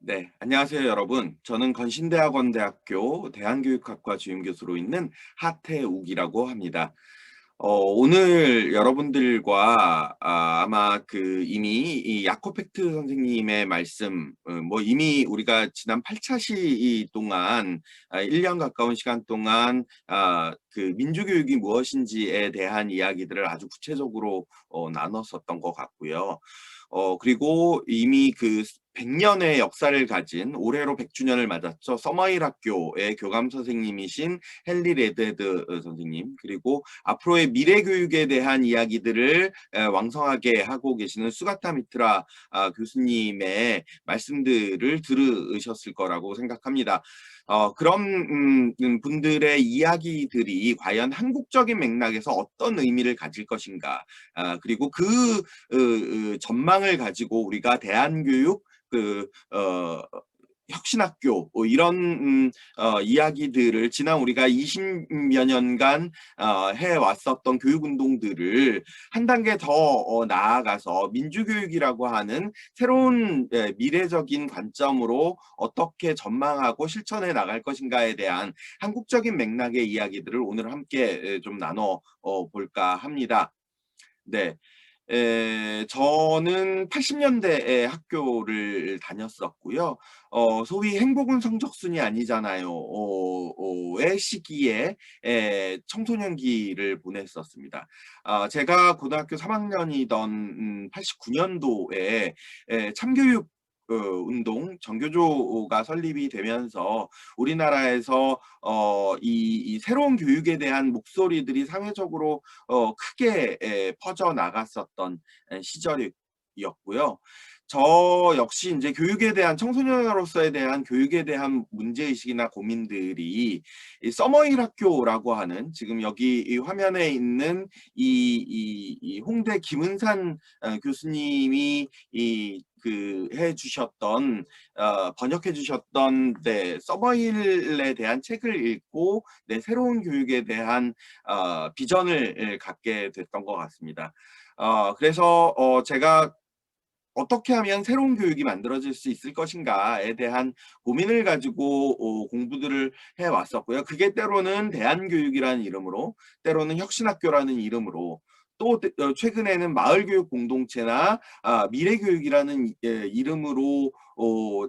네, 안녕하세요, 여러분. 저는 건신대학원대학교 대한교육학과 주임교수로 있는 하태욱이라고 합니다. 오늘 여러분들과 아마 이미 이 야코펙트 선생님의 말씀, 뭐 이미 우리가 지난 8차 시 동안 1년 가까운 시간 동안 민주교육이 무엇인지에 대한 이야기들을 아주 구체적으로 나눴었던 것 같고요. 그리고 이미 100년의 역사를 가진 올해로 100주년을 맞았죠. 서머힐 학교의 교감 선생님이신 헨리 레드헤드 선생님, 그리고 앞으로의 미래 교육에 대한 이야기들을 왕성하게 하고 계시는 수가타 미트라 교수님의 말씀들을 들으셨을 거라고 생각합니다. 그런 분들의 이야기들이 과연 한국적인 맥락에서 어떤 의미를 가질 것인가, 그리고 전망을 가지고 우리가 대한교육 혁신학교 뭐 이런 이야기들을 지난 우리가 20여 년간 해왔었던 교육운동들을 한 단계 더 나아가서 민주교육이라고 하는 새로운 미래적인 관점으로 어떻게 전망하고 실천해 나갈 것인가에 대한 한국적인 맥락의 이야기들을 오늘 함께 좀 나눠 볼까 합니다. 네. 저는 80년대에 학교를 다녔었고요. 소위 행복은 성적순이 아니잖아요. 의 시기에 청소년기를 보냈었습니다. 제가 고등학교 3학년이던 89년도에 참교육 운동, 정교조가 설립이 되면서 우리나라에서 이 새로운 교육에 대한 목소리들이 사회적으로 크게 퍼져 나갔었던 시절이었고요. 저 역시 이제 교육에 대한 청소년으로서에 대한 교육에 대한 문제의식이나 고민들이 이 서머힐 학교라고 하는 지금 여기 이 화면에 있는 이 홍대 김은산 교수님이 해주셨던 번역해주셨던 서머힐에 대한 책을 읽고 새로운 교육에 대한 비전을 갖게 됐던 것 같습니다. 그래서 제가 어떻게 하면 새로운 교육이 만들어질 수 있을 것인가에 대한 고민을 가지고 공부들을 해왔었고요. 그게 때로는 대한교육이라는 이름으로, 때로는 혁신학교라는 이름으로, 또 최근에는 마을교육 공동체나 미래교육이라는 이름으로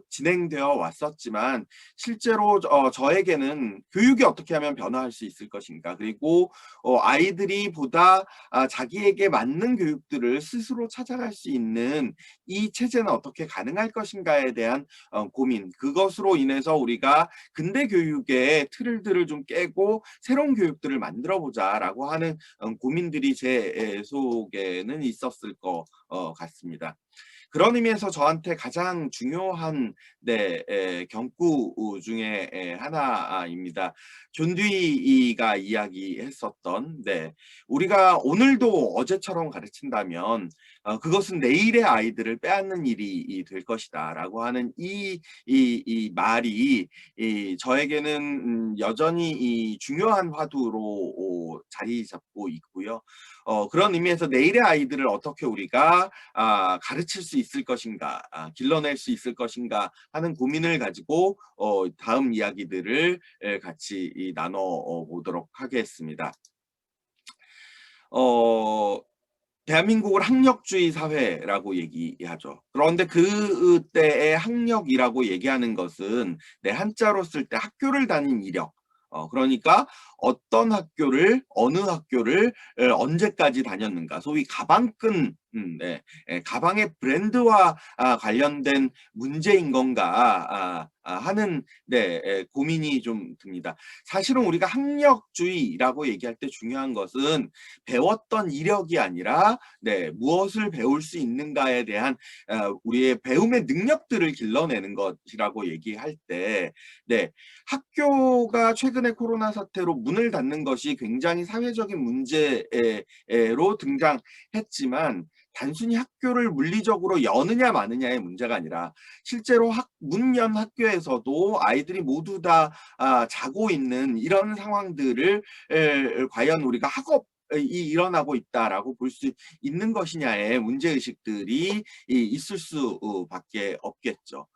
진행되어 왔었지만, 실제로 저에게는 교육이 어떻게 하면 변화할 수 있을 것인가, 그리고 아이들이 보다 자기에게 맞는 교육들을 스스로 찾아갈 수 있는 이 체제는 어떻게 가능할 것인가에 대한 고민, 그것으로 인해서 우리가 근대 교육의 틀들을 좀 깨고 새로운 교육들을 만들어 보자라고 하는 고민들이 제 속에는 있었을 것 같습니다. 그런 의미에서 저한테 가장 중요한 경구 중에 하나입니다. 존 듀이가 이야기했었던, 우리가 오늘도 어제처럼 가르친다면 그것은 내일의 아이들을 빼앗는 일이 될 것이다 라고 하는 이 말이 저에게는 여전히 중요한 화두로 자리 잡고 있고요. 그런 의미에서 내일의 아이들을 어떻게 우리가 가르칠 수 있을 것인가, 길러낼 수 있을 것인가 하는 고민을 가지고 다음 이야기들을 같이 나눠 보도록 하겠습니다. 대한민국을 학력주의 사회라고 얘기하죠. 그런데 그때의 학력이라고 얘기하는 것은 한자로 쓸 때 학교를 다닌 이력, 그러니까 어떤 학교를, 어느 학교를 언제까지 다녔는가, 소위 가방끈, 가방의 브랜드와 관련된 문제인 건가 하는 고민이 좀 듭니다. 사실은 우리가 학력주의라고 얘기할 때 중요한 것은 배웠던 이력이 아니라 무엇을 배울 수 있는가에 대한 우리의 배움의 능력들을 길러내는 것이라고 얘기할 때 학교가 최근에 코로나 사태로 문을 닫는 것이 굉장히 사회적인 문제로 등장했지만, 단순히 학교를 물리적으로 여느냐 마느냐의 문제가 아니라 실제로 문 연 학교에서도 아이들이 모두 다 자고 있는 이런 상황들을 과연 우리가 학업이 일어나고 있다라고 볼 수 있는 것이냐의 문제의식들이 있을 수밖에 없겠죠.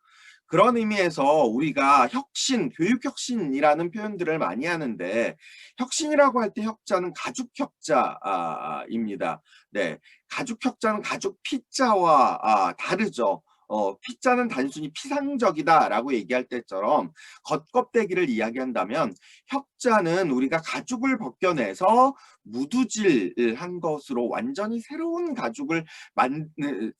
그런 의미에서 우리가 혁신, 교육혁신이라는 표현들을 많이 하는데 혁신이라고 할 때 혁자는 가죽혁자입니다. 네, 가죽혁자는 가죽 피자와 다르죠. 피자는 단순히 피상적이다라고 얘기할 때처럼 겉껍데기를 이야기한다면 혁자는 우리가 가죽을 벗겨내서 무두질한 것으로 완전히 새로운 가죽을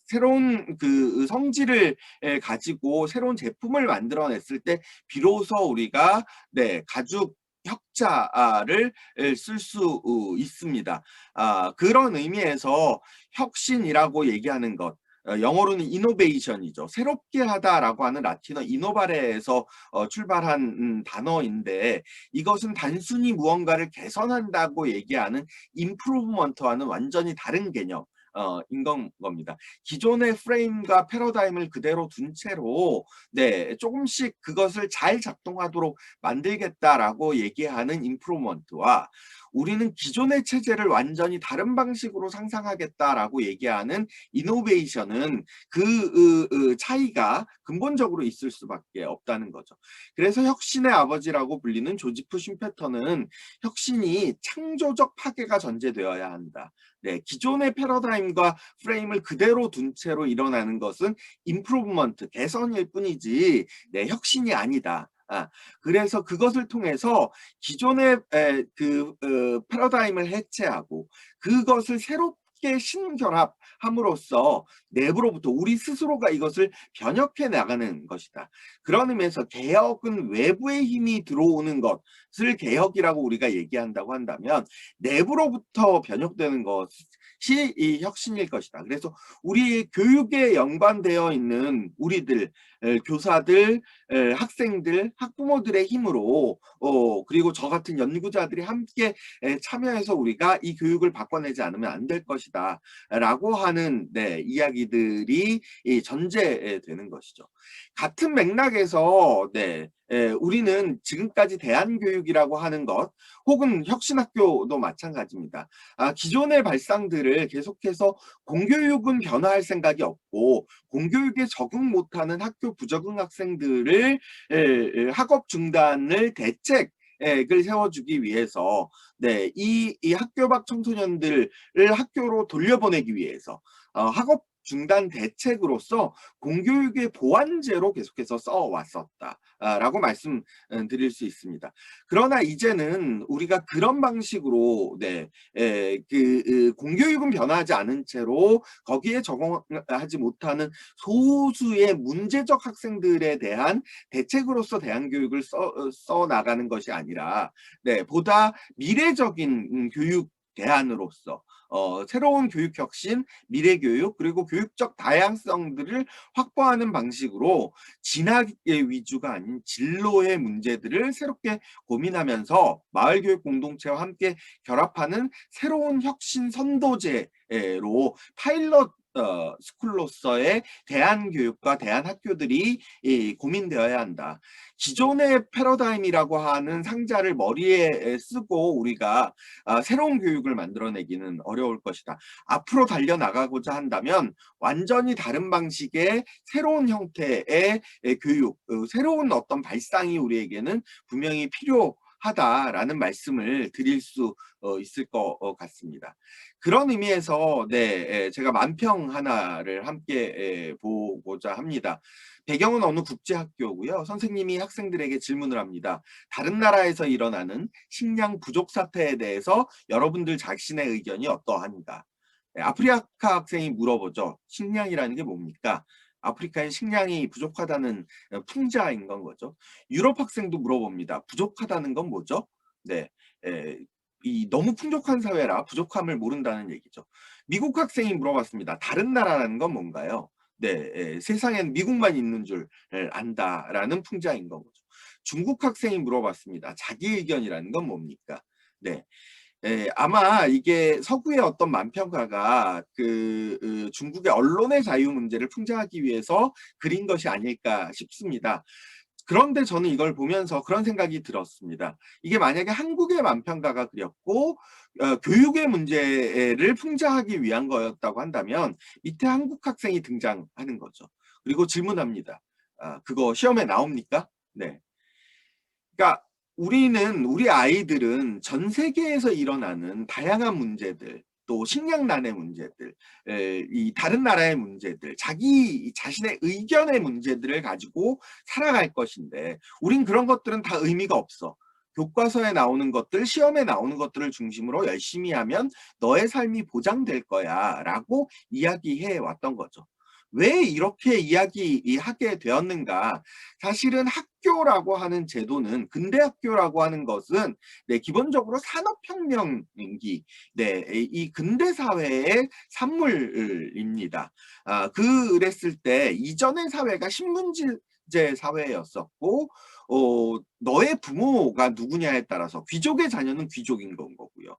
새로운 그 성질을 가지고 새로운 제품을 만들어냈을 때 비로소 우리가 네, 가죽 혁자를 쓸 수 있습니다. 그런 의미에서 혁신이라고 얘기하는 것, 영어로는 이노베이션이죠. 새롭게 하다라고 하는 라틴어 이노바레에서 출발한 단어인데 이것은 단순히 무언가를 개선한다고 얘기하는 임프루브먼트와는 완전히 다른 개념. 인 겁니다. 기존의 프레임과 패러다임을 그대로 둔 채로 네, 조금씩 그것을 잘 작동하도록 만들겠다라고 얘기하는 임프루먼트와 우리는 기존의 체제를 완전히 다른 방식으로 상상하겠다라고 얘기하는 이노베이션은 그 차이가 근본적으로 있을 수밖에 없다는 거죠. 그래서 혁신의 아버지라고 불리는 조지프 쉼페터는 혁신이 창조적 파괴가 전제되어야 한다. 네, 기존의 패러다임과 프레임을 그대로 둔 채로 일어나는 것은 임프루브먼트, 개선일 뿐이지 네, 혁신이 아니다. 그래서 그것을 통해서 기존의 패러다임을 해체하고 그것을 새롭게 신결합함으로써 내부로부터 우리 스스로가 이것을 변혁해 나가는 것이다. 그런 의미에서 개혁은 외부의 힘이 들어오는 것을 개혁이라고 우리가 얘기한다고 한다면 내부로부터 변혁되는 것이 이 혁신일 것이다. 그래서 우리 교육에 연관되어 있는 우리들, 교사들, 학생들, 학부모들의 힘으로 그리고 저 같은 연구자들이 함께 참여해서 우리가 이 교육을 바꿔내지 않으면 안 될 것이다 라고 하는 네, 이야기들이 전제되는 것이죠. 같은 맥락에서 네, 우리는 지금까지 대안교육이라고 하는 것 혹은 혁신학교도 마찬가지입니다. 기존의 발상들을 계속해서 공교육은 변화할 생각이 없고 공교육에 적응 못하는 학교 부적응 학생들을 학업 중단을 대책을 세워주기 위해서 네, 이 학교 밖 청소년들을 학교로 돌려보내기 위해서 학업 중단 대책으로서 공교육의 보완제로 계속해서 써왔었다라고 말씀드릴 수 있습니다. 그러나 이제는 우리가 그런 방식으로 네, 공교육은 변화하지 않은 채로 거기에 적응하지 못하는 소수의 문제적 학생들에 대한 대책으로서 대안교육을 써 나가는 것이 아니라 네, 보다 미래적인 교육 대안으로서 새로운 교육 혁신, 미래 교육, 그리고 교육적 다양성들을 확보하는 방식으로 진학의 위주가 아닌 진로의 문제들을 새롭게 고민하면서 마을교육 공동체와 함께 결합하는 새로운 혁신 선도제로 파일럿 스쿨로서의 대안교육과 대안학교들이 고민되어야 한다. 기존의 패러다임이라고 하는 상자를 머리에 쓰고 우리가 새로운 교육을 만들어내기는 어려울 것이다. 앞으로 달려나가고자 한다면 완전히 다른 방식의 새로운 형태의 교육, 새로운 어떤 발상이 우리에게는 분명히 필요하다라는 말씀을 드릴 수 있을 것 같습니다. 그런 의미에서 네, 제가 만평 하나를 함께 보고자 합니다. 배경은 어느 국제학교고요. 선생님이 학생들에게 질문을 합니다. 다른 나라에서 일어나는 식량 부족 사태에 대해서 여러분들 자신의 의견이 어떠한가? 아프리카 학생이 물어보죠. 식량이라는 게 뭡니까? 아프리카에 식량이 부족하다는 풍자인 건 거죠. 유럽 학생도 물어봅니다. 부족하다는 건 뭐죠? 네, 이 너무 풍족한 사회라 부족함을 모른다는 얘기죠. 미국 학생이 물어봤습니다. 다른 나라라는 건 뭔가요? 네, 세상엔 미국만 있는 줄 안다라는 풍자인 거죠. 중국 학생이 물어봤습니다. 자기 의견이라는 건 뭡니까? 네, 아마 이게 서구의 어떤 만평가가 중국의 언론의 자유 문제를 풍자하기 위해서 그린 것이 아닐까 싶습니다. 그런데 저는 이걸 보면서 그런 생각이 들었습니다. 이게 만약에 한국의 만평가가 그렸고 교육의 문제를 풍자하기 위한 거였다고 한다면 밑에 한국 학생이 등장하는 거죠. 그리고 질문합니다. 그거 시험에 나옵니까? 네. 그러니까 우리 아이들은 전 세계에서 일어나는 다양한 문제들, 또 식량난의 문제들, 이 다른 나라의 문제들, 자기 자신의 의견의 문제들을 가지고 살아갈 것인데, 우린 그런 것들은 다 의미가 없어. 교과서에 나오는 것들, 시험에 나오는 것들을 중심으로 열심히 하면 너의 삶이 보장될 거야 라고 이야기해 왔던 거죠. 왜 이렇게 이야기하게 되었는가? 사실은 학교라고 하는 제도는, 근대 학교라고 하는 것은 기본적으로 산업혁명기, 이 근대 사회의 산물입니다. 그랬을 때 이전의 사회가 신분제 사회였었고, 너의 부모가 누구냐에 따라서 귀족의 자녀는 귀족인 건 거고요.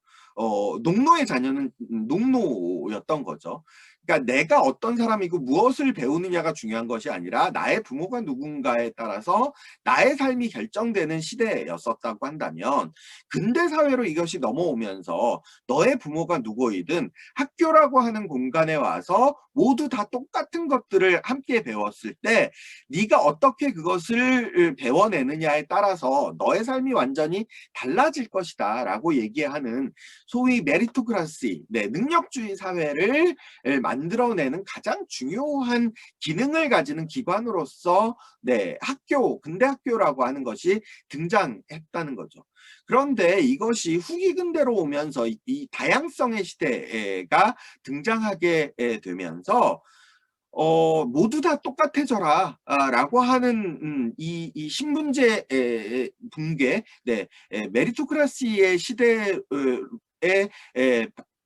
농노의 자녀는 농노였던 거죠. 그러니까 내가 어떤 사람이고 무엇을 배우느냐가 중요한 것이 아니라 나의 부모가 누군가에 따라서 나의 삶이 결정되는 시대였었다고 한다면, 근대 사회로 이것이 넘어오면서 너의 부모가 누구이든 학교라고 하는 공간에 와서 모두 다 똑같은 것들을 함께 배웠을 때 네가 어떻게 그것을 배워내느냐에 따라서 너의 삶이 완전히 달라질 것이다 라고 얘기하는, 소위 메리토크라시, 능력주의 사회를 만들어내는 가장 중요한 기능을 가지는 기관으로서 근대 학교라고 하는 것이 등장했다는 거죠. 그런데 이것이 후기 근대로 오면서 이 다양성의 시대가 등장하게 되면서 모두 다 똑같아져라 라고 하는 이 신분제 붕괴, 메리토크라시의 시대에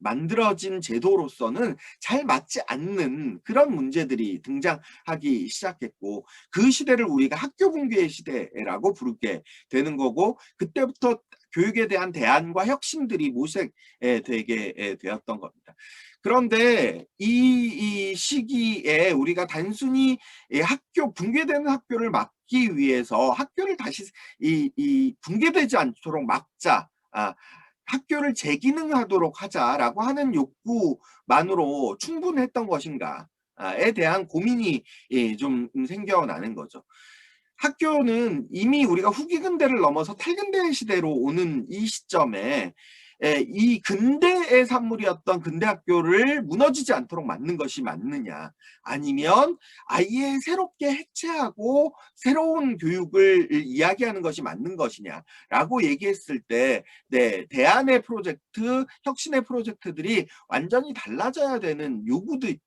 만들어진 제도로서는 잘 맞지 않는 그런 문제들이 등장하기 시작했고, 그 시대를 우리가 학교 붕괴의 시대라고 부르게 되는 거고, 그때부터 교육에 대한 대안과 혁신들이 모색되게 되었던 겁니다. 그런데 이 시기에 우리가 단순히 붕괴되는 학교를 막기 위해서 학교를 다시 붕괴되지 않도록 막자, 학교를 재기능하도록 하자라고 하는 욕구만으로 충분했던 것인가에 대한 고민이 좀 생겨나는 거죠. 학교는 이미 우리가 후기 근대를 넘어서 탈근대 시대로 오는 이 시점에 이 근대의 산물이었던 근대 학교를 무너지지 않도록 막는 것이 맞느냐, 아니면 아예 새롭게 해체하고 새로운 교육을 이야기하는 것이 맞는 것이냐라고 얘기했을 때 대안의 프로젝트, 혁신의 프로젝트들이 완전히 달라져야 되는 요구들이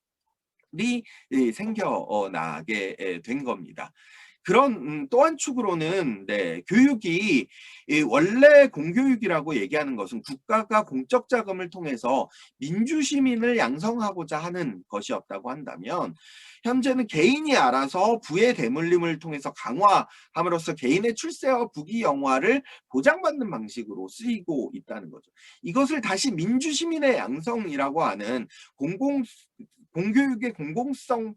생겨나게 된 겁니다. 그런 또 한 축으로는 교육이 원래 공교육이라고 얘기하는 것은 국가가 공적 자금을 통해서 민주시민을 양성하고자 하는 것이었다고 한다면, 현재는 개인이 알아서 부의 대물림을 통해서 강화함으로써 개인의 출세와 부귀영화를 보장받는 방식으로 쓰이고 있다는 거죠. 이것을 다시 민주시민의 양성이라고 하는 공교육의 공공성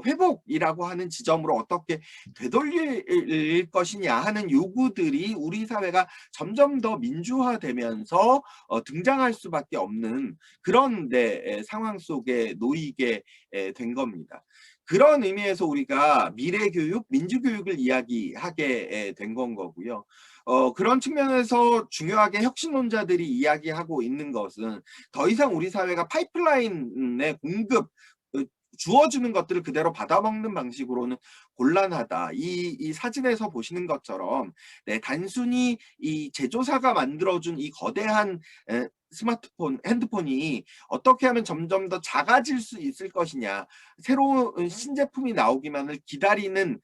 회복이라고 하는 지점으로 어떻게 되돌릴 것이냐 하는 요구들이 우리 사회가 점점 더 민주화되면서 등장할 수밖에 없는 그런 상황 속에 놓이게 된 겁니다. 그런 의미에서 우리가 미래교육, 민주교육을 이야기하게 된 건 거고요. 그런 측면에서 중요하게 혁신론자들이 이야기하고 있는 것은, 더 이상 우리 사회가 파이프라인의 공급, 주어주는 것들을 그대로 받아먹는 방식으로는 곤란하다. 이 사진에서 보시는 것처럼 단순히 이 제조사가 만들어준 이 거대한 스마트폰, 핸드폰이 어떻게 하면 점점 더 작아질 수 있을 것이냐, 새로운 신제품이 나오기만을 기다리는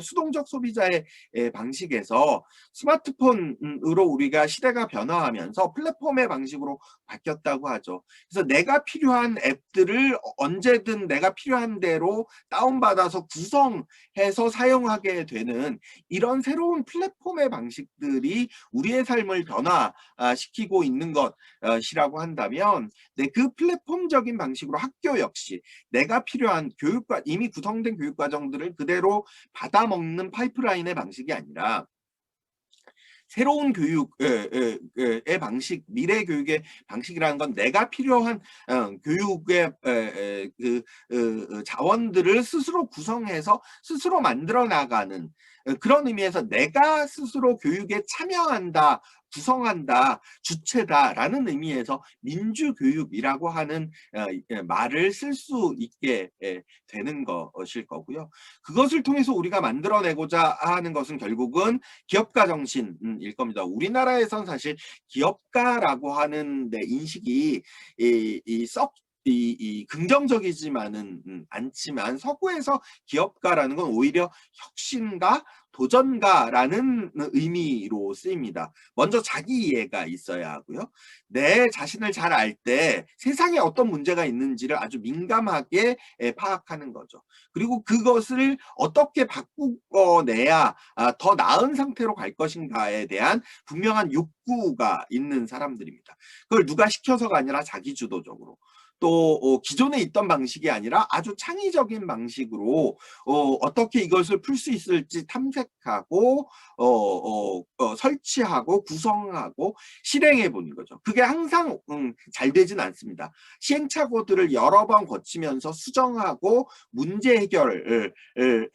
수동적 소비자의 방식에서 스마트폰으로 우리가 시대가 변화하면서 플랫폼의 방식으로 바뀌었다고 하죠. 그래서 내가 필요한 앱들을 언제든 내가 필요한 대로 다운받아서 구성해서 사용하게 되는 이런 새로운 플랫폼의 방식들이 우리의 삶을 변화시키고 있는 것이라고 한다면, 그 플랫폼적인 방식으로 학교 역시 내가 필요한 이미 구성된 교육과정들을 그대로 받아먹는 파이프라인의 방식이 아니라 새로운 교육의 방식, 미래 교육의 방식이라는 건 내가 필요한 교육의 자원들을 스스로 구성해서 스스로 만들어 나가는 그런 의미에서 내가 스스로 교육에 참여한다, 구성한다, 주체다라는 의미에서 민주교육이라고 하는 말을 쓸 수 있게 되는 것일 거고요. 그것을 통해서 우리가 만들어내고자 하는 것은 결국은 기업가 정신일 겁니다. 우리나라에선 사실 기업가라고 하는 인식이 썩 긍정적이지만은 않지만 서구에서 기업가라는 건 오히려 혁신가, 도전가라는 의미로 쓰입니다. 먼저 자기 이해가 있어야 하고요. 내 자신을 잘 알 때 세상에 어떤 문제가 있는지를 아주 민감하게 파악하는 거죠. 그리고 그것을 어떻게 바꾸어내야 더 나은 상태로 갈 것인가에 대한 분명한 욕구가 있는 사람들입니다. 그걸 누가 시켜서가 아니라 자기 주도적으로. 또 기존에 있던 방식이 아니라 아주 창의적인 방식으로 어떻게 이것을 풀 수 있을지 탐색하고 설치하고 구성하고 실행해 보는 거죠. 그게 항상 잘 되진 않습니다. 시행착오들을 여러 번 거치면서 수정하고 문제 해결을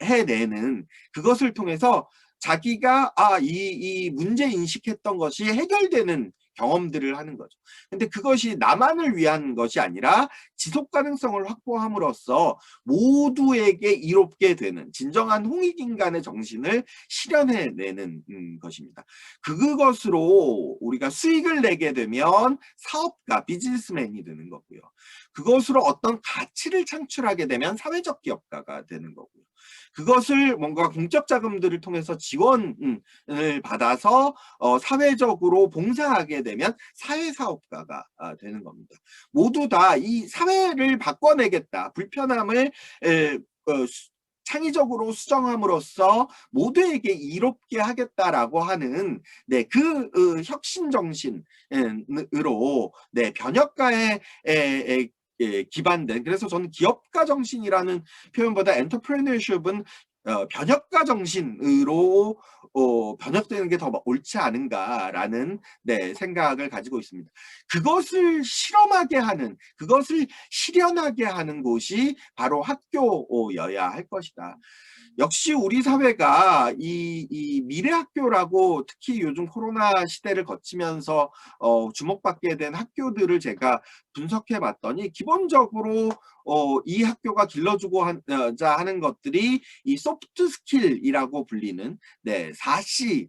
해내는 그것을 통해서 자기가 이 문제 인식했던 것이 해결되는 경험들을 하는 거죠. 근데 그것이 나만을 위한 것이 아니라 지속 가능성을 확보함으로써 모두에게 이롭게 되는 진정한 홍익인간의 정신을 실현해내는 것입니다. 그것으로 우리가 수익을 내게 되면 사업가, 비즈니스맨이 되는 거고요. 그것으로 어떤 가치를 창출하게 되면 사회적 기업가가 되는 거고요. 그것을 뭔가 공적 자금들을 통해서 지원을 받아서 사회적으로 봉사하게 되면 사회사업가가 되는 겁니다. 모두 다 이 사회를 바꿔내겠다. 불편함을 창의적으로 수정함으로써 모두에게 이롭게 하겠다라고 하는 그 혁신 정신으로 변혁가의 기반된 그래서 저는 기업가 정신이라는 표현보다 엔터프레너십은 변혁가 정신으로 변혁되는 게 더 옳지 않은가라는 생각을 가지고 있습니다. 그것을 실험하게 하는, 그것을 실현하게 하는 곳이 바로 학교여야 할 것이다. 역시 우리 사회가 이 미래 학교라고 특히 요즘 코로나 시대를 거치면서 주목받게 된 학교들을 제가 분석해 봤더니 기본적으로 이 학교가 길러주고자 하는 것들이 이 소프트 스킬이라고 불리는 4C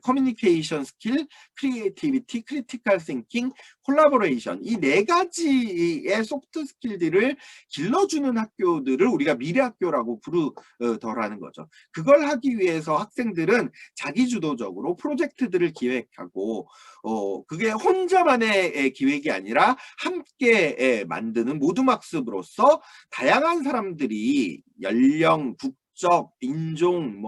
커뮤니케이션 스킬, 크리에이티비티, 크리티컬 싱킹, 콜라보레이션 이 4가지의 소프트 스킬들을 길러주는 학교들을 우리가 미래 학교라고 부르더라는 거죠. 그걸 하기 위해서 학생들은 자기주도적으로 프로젝트들을 기획하고 그게 혼자만의 기획이 아니라 함께 만드는 모두학습으로서 다양한 사람들이 연령, 국적, 인종,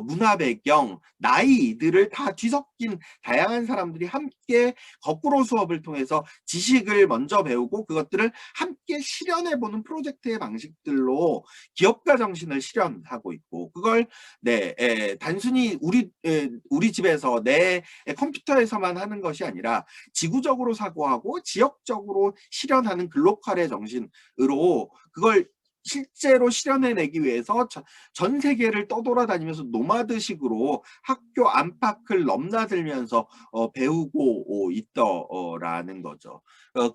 문화 배경, 나이들을 다 뒤섞인 다양한 사람들이 함께 거꾸로 수업을 통해서 지식을 먼저 배우고 그것들을 함께 실현해보는 프로젝트의 방식들로 기업가 정신을 실현하고 있고 그걸 단순히 우리 집에서 내 컴퓨터에서만 하는 것이 아니라 지구적으로 사고하고 지역적으로 실현하는 글로컬의 정신으로 그걸 실제로 실현해내기 위해서 전 세계를 떠돌아다니면서 노마드식으로 학교 안팎을 넘나들면서 배우고 있더라는 거죠.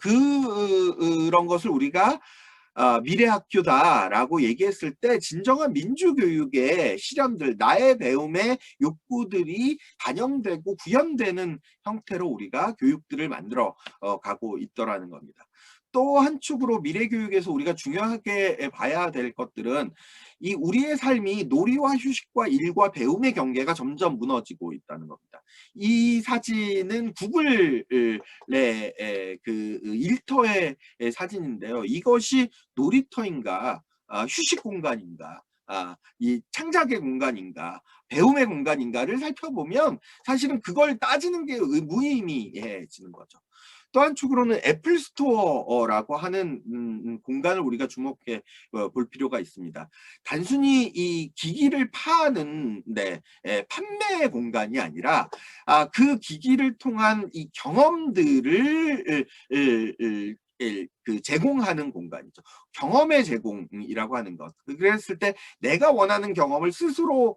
그런 것을 우리가 미래 학교다라고 얘기했을 때 진정한 민주교육의 실현들, 나의 배움의 욕구들이 반영되고 구현되는 형태로 우리가 교육들을 만들어 가고 있더라는 겁니다. 또 한 축으로 미래 교육에서 우리가 중요하게 봐야 될 것들은 이 우리의 삶이 놀이와 휴식과 일과 배움의 경계가 점점 무너지고 있다는 겁니다. 이 사진은 구글의 그 일터의 사진인데요. 이것이 놀이터인가, 휴식 공간인가, 이 창작의 공간인가, 배움의 공간인가를 살펴보면 사실은 그걸 따지는 게 무의미해지는 거죠. 또 한쪽으로는 애플 스토어라고 하는 공간을 우리가 주목해 볼 필요가 있습니다. 단순히 이 기기를 파는 판매 공간이 아니라 그 기기를 통한 이 경험들을 제공하는 공간이죠. 경험의 제공이라고 하는 것. 그랬을 때 내가 원하는 경험을 스스로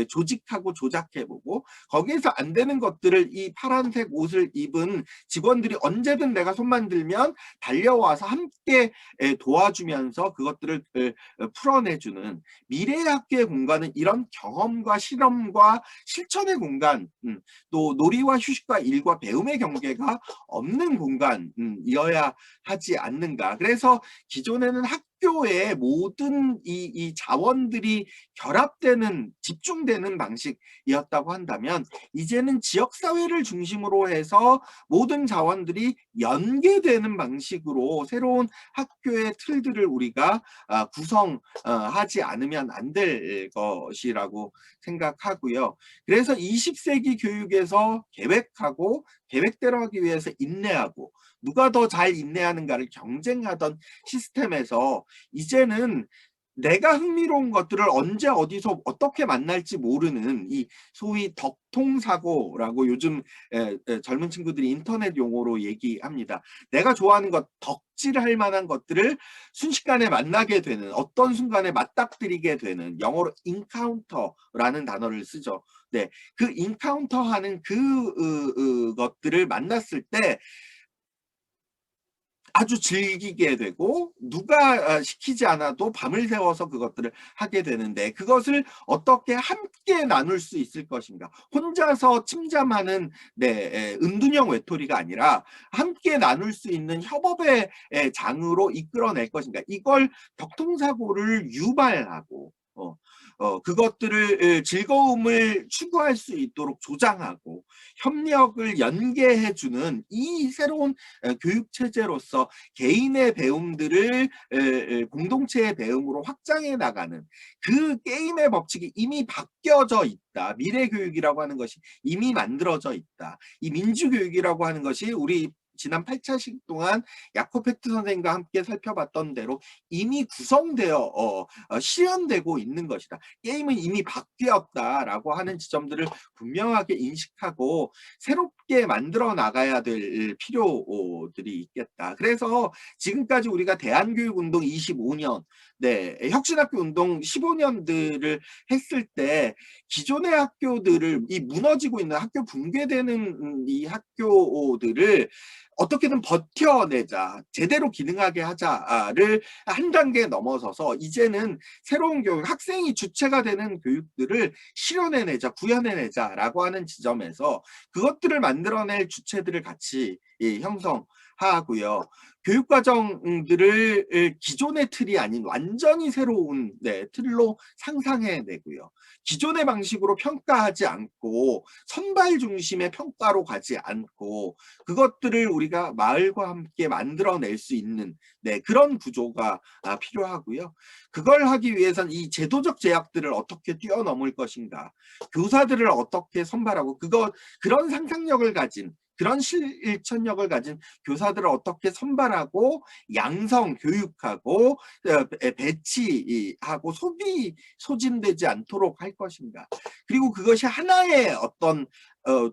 조직하고 조작해보고 거기에서 안 되는 것들을 이 파란색 옷을 입은 직원들이 언제든 내가 손만 들면 달려와서 함께 도와주면서 그것들을 풀어내주는 미래의 학교의 공간은 이런 경험과 실험과 실천의 공간, 또 놀이와 휴식과 일과 배움의 경계가 없는 공간이어야 하지 않는가. 그래서 기존에는 학교의 모든 이 자원들이 결합되는 집중되는 방식이었다고 한다면 이제는 지역사회를 중심으로 해서 모든 자원들이 연계되는 방식으로 새로운 학교의 틀들을 우리가 구성하지 않으면 안 될 것이라고 생각하고요. 그래서 20세기 교육에서 계획하고 계획대로 하기 위해서 인내하고 누가 더 잘 인내하는가를 경쟁하던 시스템에서 이제는 내가 흥미로운 것들을 언제 어디서 어떻게 만날지 모르는 이 소위 덕통사고라고 요즘 젊은 친구들이 인터넷 용어로 얘기합니다. 내가 좋아하는 것, 덕질할 만한 것들을 순식간에 만나게 되는 어떤 순간에 맞닥뜨리게 되는 영어로 인카운터라는 단어를 쓰죠. 네, 그 인카운터하는 것들을 만났을 때 아주 즐기게 되고 누가 시키지 않아도 밤을 새워서 그것들을 하게 되는데 그것을 어떻게 함께 나눌 수 있을 것인가. 혼자서 침잠하는 은둔형 외톨이가 아니라 함께 나눌 수 있는 협업의 장으로 이끌어낼 것인가. 이걸 격통사고를 유발하고 그것들을 즐거움을 추구할 수 있도록 조장하고 협력을 연계해주는 이 새로운 교육체제로서 개인의 배움들을 공동체의 배움으로 확장해 나가는 그 게임의 법칙이 이미 바뀌어져 있다. 미래교육이라고 하는 것이 이미 만들어져 있다. 이 민주교육이라고 하는 것이 우리 지난 8차식 동안 야코페트 선생님과 함께 살펴봤던 대로 이미 구성되어 실현되고 있는 것이다. 게임은 이미 바뀌었다라고 하는 지점들을 분명하게 인식하고 새롭게 만들어 나가야 될 필요들이 있겠다. 그래서 지금까지 우리가 대한교육운동 25년, 혁신학교 운동 15년들을 했을 때 기존의 학교들을 이 무너지고 있는 학교 붕괴되는 이 학교들을 어떻게든 버텨내자, 제대로 기능하게 하자를 한 단계 넘어서서 이제는 새로운 교육, 학생이 주체가 되는 교육들을 실현해내자, 구현해내자라고 하는 지점에서 그것들을 만들어낼 주체들을 같이 형성하고요. 교육과정들을 기존의 틀이 아닌 완전히 새로운 틀로 상상해내고요. 기존의 방식으로 평가하지 않고 선발 중심의 평가로 가지 않고 그것들을 우리가 마을과 함께 만들어낼 수 있는 그런 구조가 필요하고요. 그걸 하기 위해선 이 제도적 제약들을 어떻게 뛰어넘을 것인가, 교사들을 어떻게 선발하고 그런 상상력을 가진 그런 실천력을 가진 교사들을 어떻게 선발하고 양성 교육하고 배치하고 소진되지 않도록 할 것인가. 그리고 그것이 하나의 어떤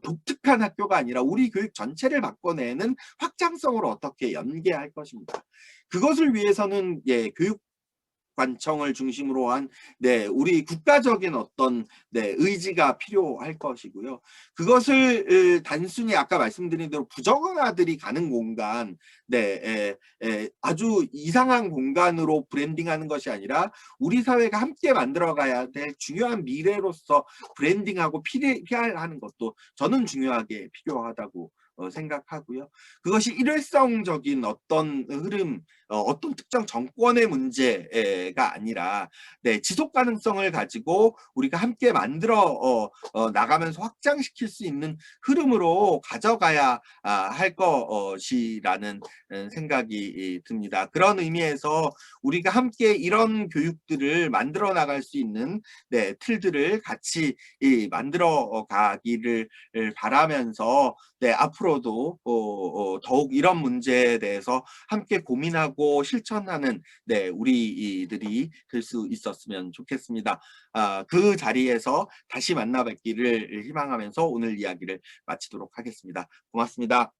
독특한 학교가 아니라 우리 교육 전체를 바꿔내는 확장성으로 어떻게 연계할 것인가. 그것을 위해서는 교육 관청을 중심으로 한 우리 국가적인 어떤 의지가 필요할 것이고요. 그것을 단순히 아까 말씀드린 대로 부적응 아들이 가는 공간, 아주 이상한 공간으로 브랜딩하는 것이 아니라 우리 사회가 함께 만들어가야 될 중요한 미래로서 브랜딩하고 PR하는 것도 저는 중요하게 필요하다고 생각하고요. 그것이 일회성적인 어떤 흐름, 어떤 특정 정권의 문제가 아니라 네, 지속 가능성을 가지고 우리가 함께 만들어 나가면서 확장시킬 수 있는 흐름으로 가져가야 할 것이라는 생각이 듭니다. 그런 의미에서 우리가 함께 이런 교육들을 만들어 나갈 수 있는 네, 틀들을 같이 만들어 가기를 바라면서 네, 앞으로도 더욱 이런 문제에 대해서 함께 고민하고 실천하는 네, 우리들이 될 수 있었으면 좋겠습니다. 그 자리에서 다시 만나 뵙기를 희망하면서 오늘 이야기를 마치도록 하겠습니다. 고맙습니다.